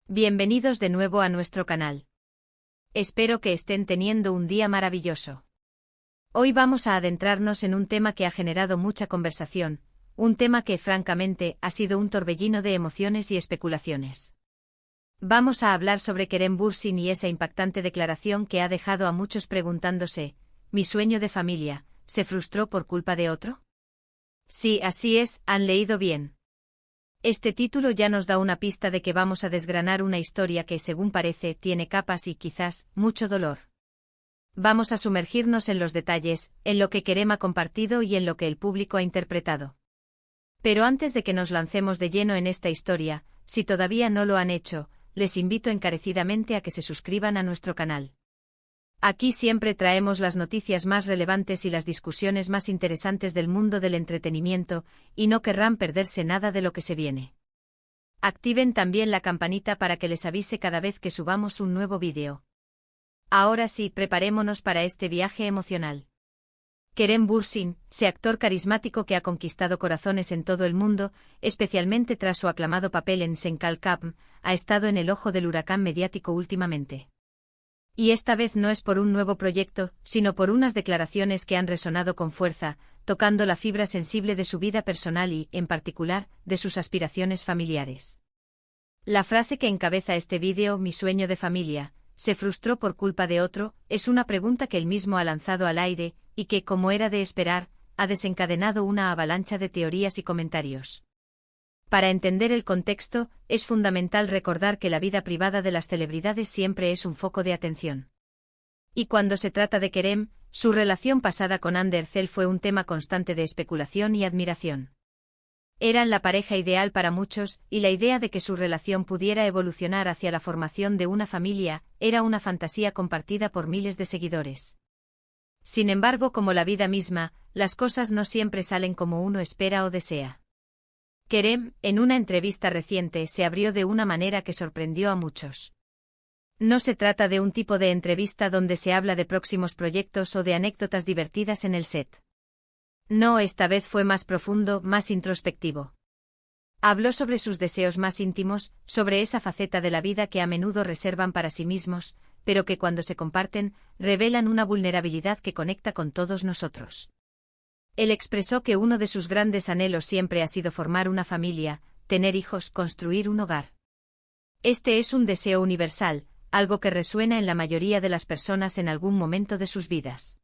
Bienvenidos de nuevo a nuestro canal. Espero que estén teniendo un día maravilloso. Hoy vamos a adentrarnos en un tema que ha generado mucha conversación, un tema que, francamente, ha sido un torbellino de emociones y especulaciones. Vamos a hablar sobre Kerem Bürsin y esa impactante declaración que ha dejado a muchos preguntándose: ¿mi sueño de familia se frustró por culpa de otro? Sí, así es, han leído bien. Este título ya nos da una pista de que vamos a desgranar una historia que, según parece, tiene capas y, quizás, mucho dolor. Vamos a sumergirnos en los detalles, en lo que Kerem ha compartido y en lo que el público ha interpretado. Pero antes de que nos lancemos de lleno en esta historia, si todavía no lo han hecho, les invito encarecidamente a que se suscriban a nuestro canal. Aquí siempre traemos las noticias más relevantes y las discusiones más interesantes del mundo del entretenimiento, y no querrán perderse nada de lo que se viene. Activen también la campanita para que les avise cada vez que subamos un nuevo vídeo. Ahora sí, preparémonos para este viaje emocional. Kerem Bürsin, ese actor carismático que ha conquistado corazones en todo el mundo, especialmente tras su aclamado papel en Sen Kalkam, ha estado en el ojo del huracán mediático últimamente. Y esta vez no es por un nuevo proyecto, sino por unas declaraciones que han resonado con fuerza, tocando la fibra sensible de su vida personal y, en particular, de sus aspiraciones familiares. La frase que encabeza este vídeo, mi sueño de familia, ¿se frustró por culpa de otro?, es una pregunta que él mismo ha lanzado al aire, y que, como era de esperar, ha desencadenado una avalancha de teorías y comentarios. Para entender el contexto, es fundamental recordar que la vida privada de las celebridades siempre es un foco de atención. Y cuando se trata de Kerem, su relación pasada con Hande Erçel fue un tema constante de especulación y admiración. Eran la pareja ideal para muchos, y la idea de que su relación pudiera evolucionar hacia la formación de una familia era una fantasía compartida por miles de seguidores. Sin embargo, como la vida misma, las cosas no siempre salen como uno espera o desea. Kerem, en una entrevista reciente, se abrió de una manera que sorprendió a muchos. No se trata de un tipo de entrevista donde se habla de próximos proyectos o de anécdotas divertidas en el set. No, esta vez fue más profundo, más introspectivo. Habló sobre sus deseos más íntimos, sobre esa faceta de la vida que a menudo reservan para sí mismos, pero que cuando se comparten, revelan una vulnerabilidad que conecta con todos nosotros. Él expresó que uno de sus grandes anhelos siempre ha sido formar una familia, tener hijos, construir un hogar. Este es un deseo universal, algo que resuena en la mayoría de las personas en algún momento de sus vidas.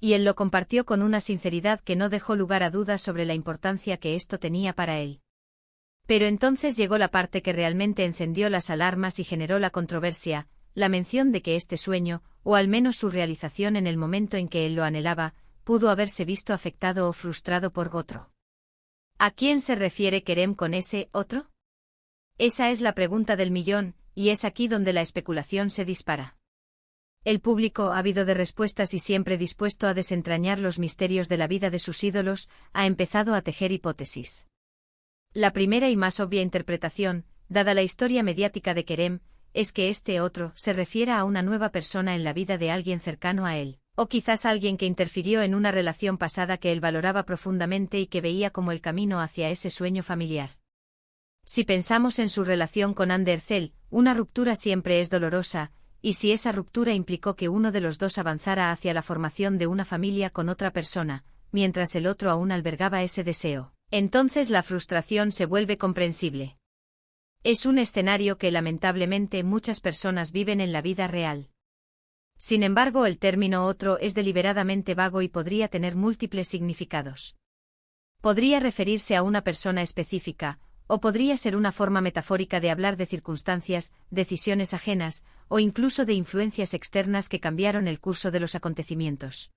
Y él lo compartió con una sinceridad que no dejó lugar a dudas sobre la importancia que esto tenía para él. Pero entonces llegó la parte que realmente encendió las alarmas y generó la controversia, la mención de que este sueño, o al menos su realización en el momento en que él lo anhelaba, pudo haberse visto afectado o frustrado por otro. ¿A quién se refiere Kerem con ese otro? Esa es la pregunta del millón, y es aquí donde la especulación se dispara. El público, ávido de respuestas y siempre dispuesto a desentrañar los misterios de la vida de sus ídolos, ha empezado a tejer hipótesis. La primera y más obvia interpretación, dada la historia mediática de Kerem, es que este otro se refiera a una nueva persona en la vida de alguien cercano a él. O quizás alguien que interfirió en una relación pasada que él valoraba profundamente y que veía como el camino hacia ese sueño familiar. Si pensamos en su relación con Hande Erçel, una ruptura siempre es dolorosa, y si esa ruptura implicó que uno de los dos avanzara hacia la formación de una familia con otra persona, mientras el otro aún albergaba ese deseo, entonces la frustración se vuelve comprensible. Es un escenario que lamentablemente muchas personas viven en la vida real. Sin embargo, el término otro es deliberadamente vago y podría tener múltiples significados. Podría referirse a una persona específica, o podría ser una forma metafórica de hablar de circunstancias, decisiones ajenas, o incluso de influencias externas que cambiaron el curso de los acontecimientos.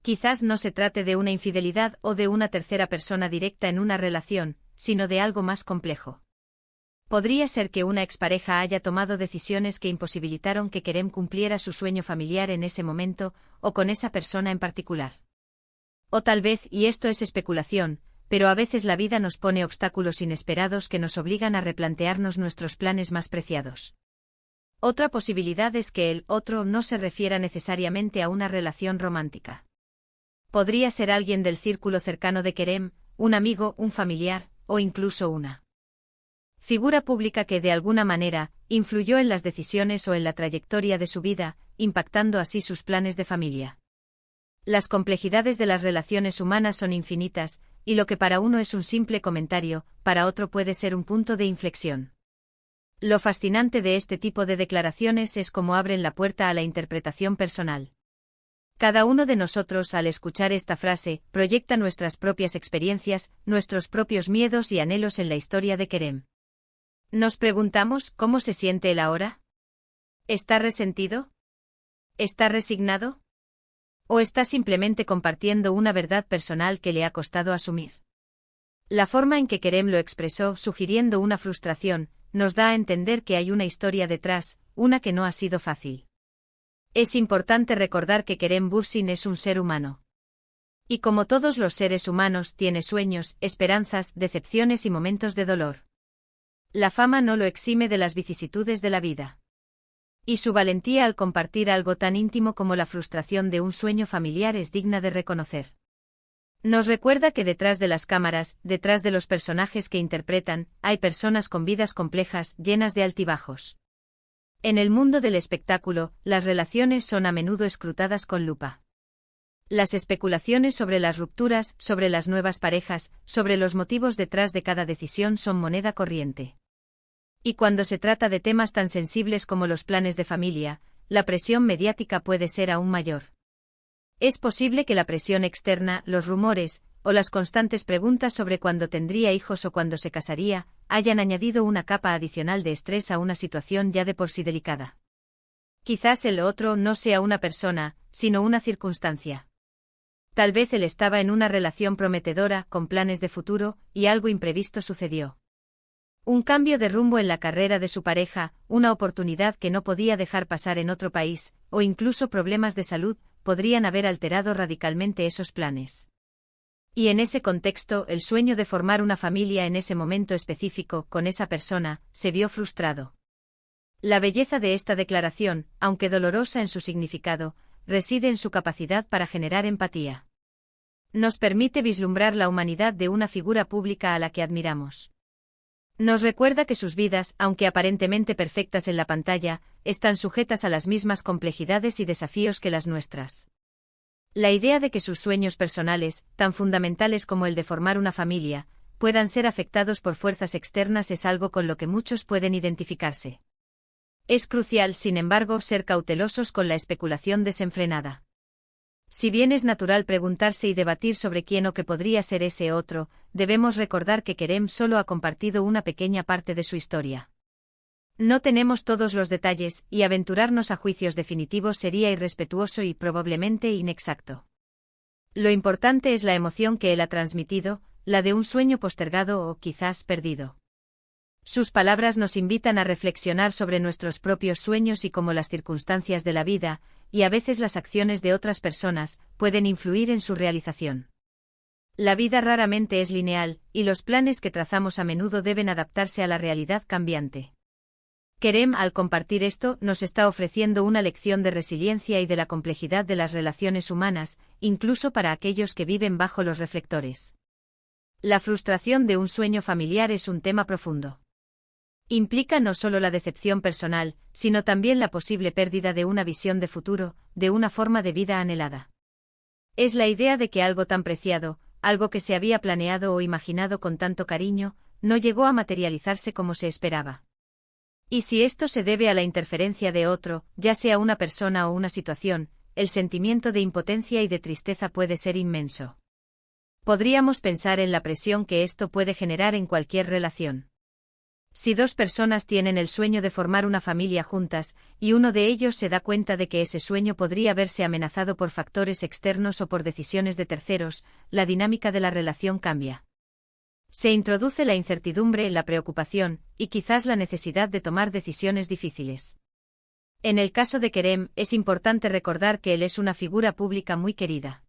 Quizás no se trate de una infidelidad o de una tercera persona directa en una relación, sino de algo más complejo. Podría ser que una expareja haya tomado decisiones que imposibilitaron que Kerem cumpliera su sueño familiar en ese momento, o con esa persona en particular. O tal vez, y esto es especulación, pero a veces la vida nos pone obstáculos inesperados que nos obligan a replantearnos nuestros planes más preciados. Otra posibilidad es que el otro no se refiera necesariamente a una relación romántica. Podría ser alguien del círculo cercano de Kerem, un amigo, un familiar, o incluso una Figura pública que de alguna manera influyó en las decisiones o en la trayectoria de su vida, impactando así sus planes de familia. Las complejidades de las relaciones humanas son infinitas, y lo que para uno es un simple comentario, para otro puede ser un punto de inflexión. Lo fascinante de este tipo de declaraciones es cómo abren la puerta a la interpretación personal. Cada uno de nosotros, al escuchar esta frase, proyecta nuestras propias experiencias, nuestros propios miedos y anhelos en la historia de Kerem. Nos preguntamos, ¿cómo se siente él ahora? ¿Está resentido? ¿Está resignado? ¿O está simplemente compartiendo una verdad personal que le ha costado asumir? La forma en que Kerem lo expresó, sugiriendo una frustración, nos da a entender que hay una historia detrás, una que no ha sido fácil. Es importante recordar que Kerem Bürsin es un ser humano. Y como todos los seres humanos, tiene sueños, esperanzas, decepciones y momentos de dolor. La fama no lo exime de las vicisitudes de la vida. Y su valentía al compartir algo tan íntimo como la frustración de un sueño familiar es digna de reconocer. Nos recuerda que detrás de las cámaras, detrás de los personajes que interpretan, hay personas con vidas complejas, llenas de altibajos. En el mundo del espectáculo, las relaciones son a menudo escrutadas con lupa. Las especulaciones sobre las rupturas, sobre las nuevas parejas, sobre los motivos detrás de cada decisión son moneda corriente. Y cuando se trata de temas tan sensibles como los planes de familia, la presión mediática puede ser aún mayor. Es posible que la presión externa, los rumores, o las constantes preguntas sobre cuándo tendría hijos o cuándo se casaría, hayan añadido una capa adicional de estrés a una situación ya de por sí delicada. Quizás el otro no sea una persona, sino una circunstancia. Tal vez él estaba en una relación prometedora, con planes de futuro, y algo imprevisto sucedió. Un cambio de rumbo en la carrera de su pareja, una oportunidad que no podía dejar pasar en otro país, o incluso problemas de salud, podrían haber alterado radicalmente esos planes. Y en ese contexto, el sueño de formar una familia en ese momento específico, con esa persona, se vio frustrado. La belleza de esta declaración, aunque dolorosa en su significado, reside en su capacidad para generar empatía. Nos permite vislumbrar la humanidad de una figura pública a la que admiramos. Nos recuerda que sus vidas, aunque aparentemente perfectas en la pantalla, están sujetas a las mismas complejidades y desafíos que las nuestras. La idea de que sus sueños personales, tan fundamentales como el de formar una familia, puedan ser afectados por fuerzas externas es algo con lo que muchos pueden identificarse. Es crucial, sin embargo, ser cautelosos con la especulación desenfrenada. Si bien es natural preguntarse y debatir sobre quién o qué podría ser ese otro, debemos recordar que Kerem solo ha compartido una pequeña parte de su historia. No tenemos todos los detalles, y aventurarnos a juicios definitivos sería irrespetuoso y probablemente inexacto. Lo importante es la emoción que él ha transmitido, la de un sueño postergado o quizás perdido. Sus palabras nos invitan a reflexionar sobre nuestros propios sueños y cómo las circunstancias de la vida, y a veces las acciones de otras personas, pueden influir en su realización. La vida raramente es lineal, y los planes que trazamos a menudo deben adaptarse a la realidad cambiante. Kerem, al compartir esto, nos está ofreciendo una lección de resiliencia y de la complejidad de las relaciones humanas, incluso para aquellos que viven bajo los reflectores. La frustración de un sueño familiar es un tema profundo. Implica no solo la decepción personal, sino también la posible pérdida de una visión de futuro, de una forma de vida anhelada. Es la idea de que algo tan preciado, algo que se había planeado o imaginado con tanto cariño, no llegó a materializarse como se esperaba. Y si esto se debe a la interferencia de otro, ya sea una persona o una situación, el sentimiento de impotencia y de tristeza puede ser inmenso. Podríamos pensar en la presión que esto puede generar en cualquier relación. Si dos personas tienen el sueño de formar una familia juntas, y uno de ellos se da cuenta de que ese sueño podría verse amenazado por factores externos o por decisiones de terceros, la dinámica de la relación cambia. Se introduce la incertidumbre, la preocupación, y quizás la necesidad de tomar decisiones difíciles. En el caso de Kerem, es importante recordar que él es una figura pública muy querida.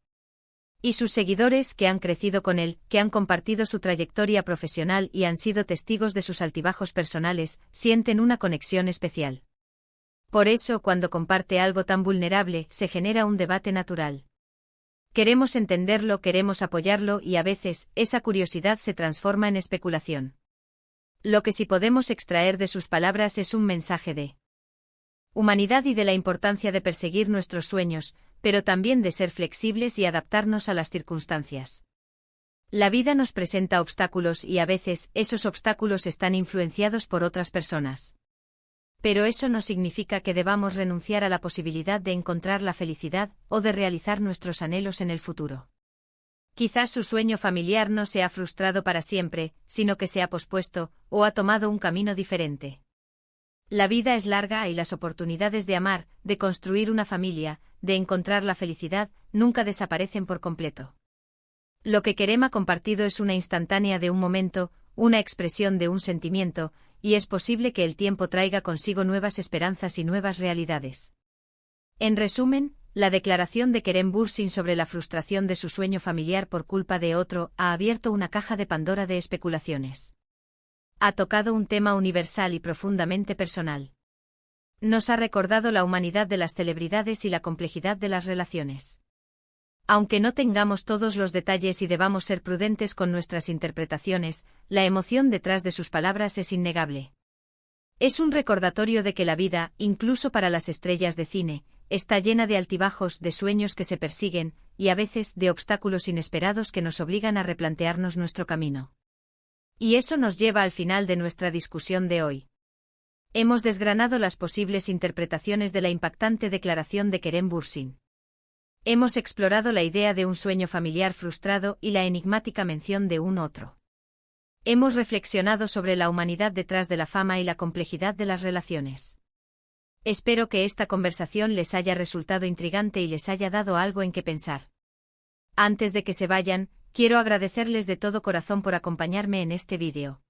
Y sus seguidores, que han crecido con él, que han compartido su trayectoria profesional y han sido testigos de sus altibajos personales, sienten una conexión especial. Por eso, cuando comparte algo tan vulnerable, se genera un debate natural. Queremos entenderlo, queremos apoyarlo y a veces, esa curiosidad se transforma en especulación. Lo que sí podemos extraer de sus palabras es un mensaje de humanidad y de la importancia de perseguir nuestros sueños, pero también de ser flexibles y adaptarnos a las circunstancias. La vida nos presenta obstáculos y a veces esos obstáculos están influenciados por otras personas. Pero eso no significa que debamos renunciar a la posibilidad de encontrar la felicidad o de realizar nuestros anhelos en el futuro. Quizás su sueño familiar no se ha frustrado para siempre, sino que se ha pospuesto, o ha tomado un camino diferente. La vida es larga y las oportunidades de amar, de construir una familia, de encontrar la felicidad, nunca desaparecen por completo. Lo que Kerem compartido es una instantánea de un momento, una expresión de un sentimiento, y es posible que el tiempo traiga consigo nuevas esperanzas y nuevas realidades. En resumen, la declaración de Kerem Bürsin sobre la frustración de su sueño familiar por culpa de otro ha abierto una caja de Pandora de especulaciones. Ha tocado un tema universal y profundamente personal. Nos ha recordado la humanidad de las celebridades y la complejidad de las relaciones. Aunque no tengamos todos los detalles y debamos ser prudentes con nuestras interpretaciones, la emoción detrás de sus palabras es innegable. Es un recordatorio de que la vida, incluso para las estrellas de cine, está llena de altibajos, de sueños que se persiguen, y a veces de obstáculos inesperados que nos obligan a replantearnos nuestro camino. Y eso nos lleva al final de nuestra discusión de hoy. Hemos desgranado las posibles interpretaciones de la impactante declaración de Kerem Bürsin. Hemos explorado la idea de un sueño familiar frustrado y la enigmática mención de un otro. Hemos reflexionado sobre la humanidad detrás de la fama y la complejidad de las relaciones. Espero que esta conversación les haya resultado intrigante y les haya dado algo en que pensar. Antes de que se vayan, quiero agradecerles de todo corazón por acompañarme en este vídeo.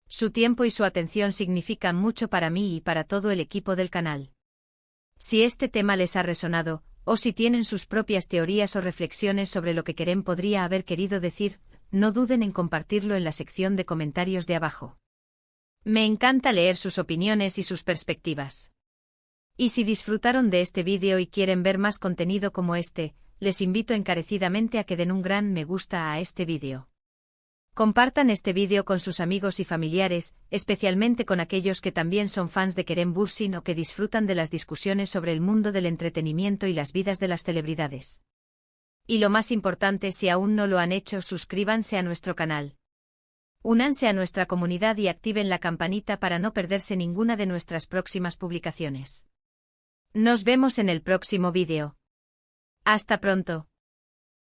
Su tiempo y su atención significan mucho para mí y para todo el equipo del canal. Si este tema les ha resonado, o si tienen sus propias teorías o reflexiones sobre lo que Kerem podría haber querido decir, no duden en compartirlo en la sección de comentarios de abajo. Me encanta leer sus opiniones y sus perspectivas. Y si disfrutaron de este vídeo y quieren ver más contenido como este, les invito encarecidamente a que den un gran me gusta a este vídeo. Compartan este vídeo con sus amigos y familiares, especialmente con aquellos que también son fans de Kerem Bürsin o que disfrutan de las discusiones sobre el mundo del entretenimiento y las vidas de las celebridades. Y lo más importante, si aún no lo han hecho, suscríbanse a nuestro canal. Únanse a nuestra comunidad y activen la campanita para no perderse ninguna de nuestras próximas publicaciones. Nos vemos en el próximo vídeo. Hasta pronto.